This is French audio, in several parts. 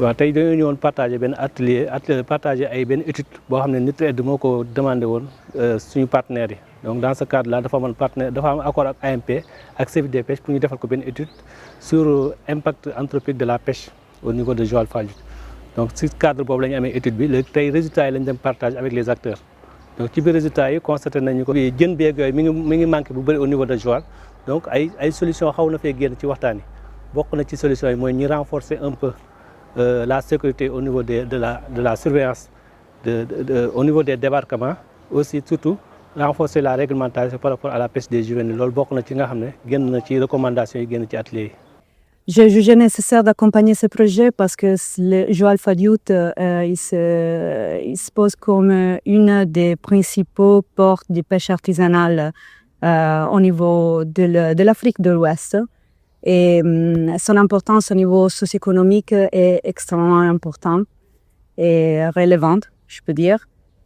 waaw tey dañoo ñëwoon partager benn atelier partager ay benn étude boo xam ne Nutri-Ed moo ko demandé woon suñu partenaires yi donc dans ce cadre là dafa am accord ak AMP ak CFDPH pour ñu defal ko benn étude sur impact anthropique de la pêche au niveau de Joal-Fadiouth. Donc si cadre boobu la ñu amee étude bi léegi tey résultats yi lañ dem partage avec les acteurs donc ci biir résultats yi constaté nañu ko jën beeg yooyu mi ngi manqué bu bëri au niveau de Joal donc ay solution xaw na fee génn ci waxtaan yi bokk na ci solution yi mooy ñu renforcer un peu la sécurité au niveau de la surveillance au niveau des débarquements aussi surtout renforcer la réglementation par rapport à la pêche des juvéniles loolu bokk na ci nga xam ne génn na ci recommandations yi génn ci atelier yi. J'ai jugé nécessaire d'accompagner ce projet parce que le Joal-Fadiouth il se pose comme une des principaux ports de pêche artisanale au niveau de l'Afrique de l'Ouest. Et son importance au niveau socio-économique est extrêmement importante et relevante, je peux dire.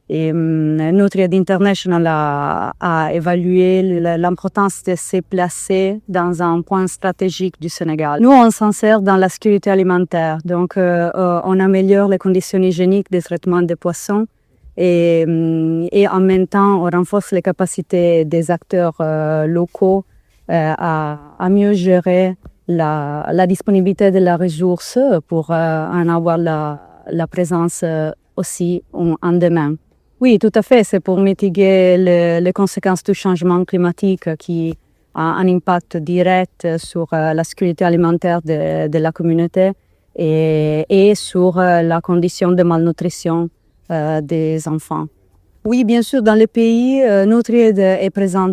Et Nutri-Ed International a évalué l'importance de se placer dans un point stratégique du Sénégal. Nous, on s'en sert dans la sécurité alimentaire. Donc, on améliore les conditions hygiéniques de traitement des poissons et en même temps, on renforce les capacités des acteurs locaux à mieux gérer la disponibilité de la ressource pour en avoir la présence aussi en demain. Oui, tout à fait. C'est pour mitiguer les conséquences du changement climatique qui a un impact direct sur la sécurité alimentaire de la communauté et sur la condition de malnutrition des enfants. Oui, bien sûr, dans le pays, Nutri-Ed est présent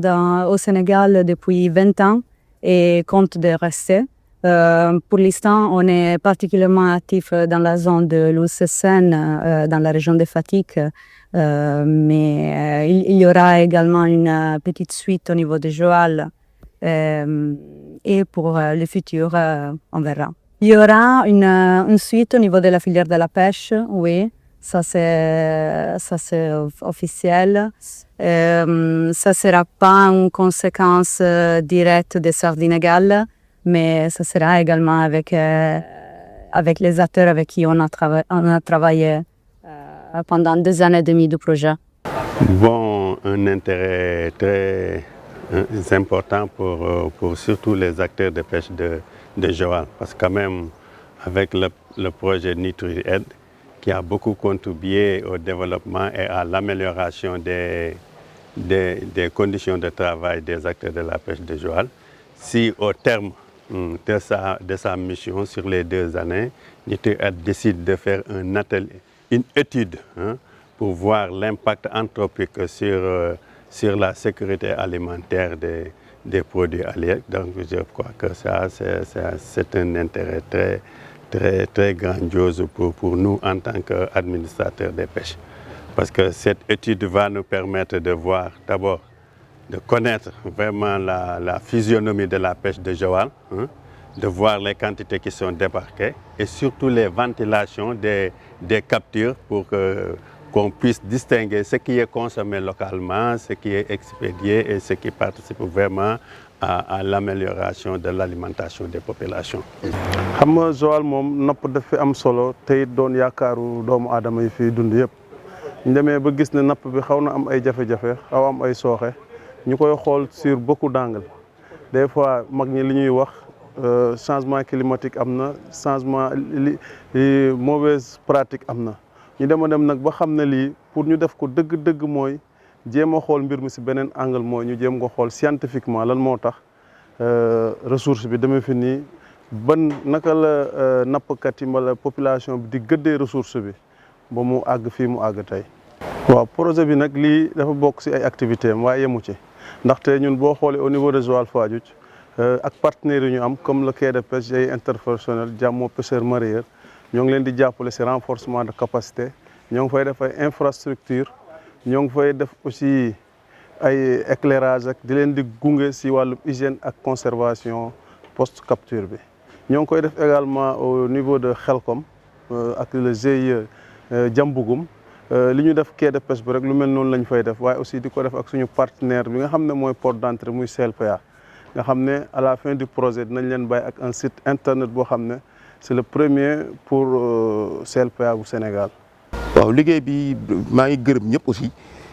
au Sénégal depuis 20 ans et compte de rester. Pour l'instant, on est particulièrement actif dans la zone de l'Oulcessène, dans la région de Fatick, mais il y aura également une petite suite au niveau de Joal et pour le futur, on verra. Il y aura une suite au niveau de la filière de la pêche, oui. Ça c'est officiel. Ça ne sera pas une conséquence directe des sardines égales, mais ça sera également avec les acteurs avec qui on a travaillé pendant 2 années et demie du projet. Bon, un intérêt très important pour surtout les acteurs de pêche de Joal, parce que quand même avec le projet Nutri-Ed, qui a beaucoup contribué au développement et à l'amélioration des conditions de travail des acteurs de la pêche de Joal. Si au terme de sa mission sur les 2 années, Nutri-Ed décide de faire une étude pour voir l'impact anthropique sur la sécurité alimentaire des produits halieutiques. Donc je crois que ça c'est un intérêt très grandiose pour nous en tant qu'administrateurs des pêches. Parce que cette étude va nous permettre de voir d'abord, de connaître vraiment la physionomie de la pêche de Joal, de voir les quantités qui sont débarquées et surtout les ventilations des captures pour qu'on puisse distinguer ce qui est consommé localement, ce qui est expédié et ce qui participe vraiment à l'amélioration de l'alimentation des populations. xam nga Joal moom napp daf fi am solo te it doon yaakaaru doomu aadama yi fi dund yëpp ñu demee ba gis ne napp bi xaw na am ay jafe-jafe xaw am ay sooxe ñu koy xool sur beaucoup d'angles des fois mag ñi li ñuy wax changement climatique am na changement mauvaise pratique am na ñu dem nag ba xam ne lii pour ñu def ko dëgg-dëgg mooy jéem a xool mbir mi si beneen angle mooy ñu jéem ko xool scientifiquement lan moo tax ressource bi demee fi nii ban naka la nappkat yi wala population bi di gëddee ressource bi ba mu àgg fii mu àgg tey. waaw projet bi nag lii dafa bokk si ay activités am waaye yemu ci ndaxte ñun boo xoolee au niveau de Joal-Fadiouth ak partenaires yi ñu am comme le quai de pêche interprofessionnel Jammo pêcheurs mareyeurs ñoo ngi leen di jàppale si renforcement de capacité ñoo ngi fay def ay infrastructure ñoo ngi fay def aussi ay éclairage ak di leen di gunge si wàllu hygiène ak conservation post capture bi ñoo ngi koy def également au niveau de Xelkom ak le GIE Diambougum li ñu def quai de pêche bi rek lu mel noonu lañ fay def waaye aussi di ko def ak suñu partenaire bi nga xam ne mooy port d'entrée muy CLPA nga xam ne à la fin du projet dinañ leen bàyyi ak un site internet boo xam ne c'est le premier pour CLPA bu Sénégal. waaw liggéey bi maa ngi gërëm ñëpp aussi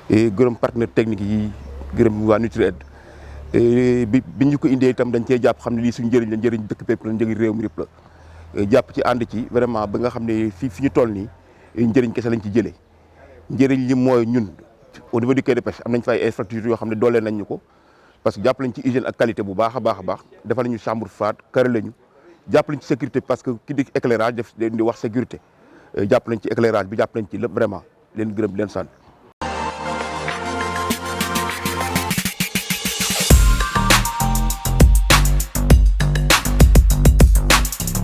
gërëm partenaire technique yi gërëm waa Nutri-Aid bi ñu ko indee itam dañ cee jàpp xam ne lii suñu njëriñ la njëriñ dëkk bépp la njëriñ réew mi yëpp la jàpp ci ànd ci vraiment ba nga xam ne fi ñu toll nii njëriñ kese lañ ci jëlee njëriñ li mooy ñun au niveau du quai de pêche am nañ fa ay infrastructures yoo xam ne dooleel nañ ñu ko parce que jàpp lañ ci hygiène ak qualité bu baax a baax defal nañu chambre froide carré lañu jàpp lañ ci sécurité parce que ki di éclairage def di wax sécurité jàpp nañ ci éclairage bi jàpp nañ ci lépp vraiment leen gërëm leen sant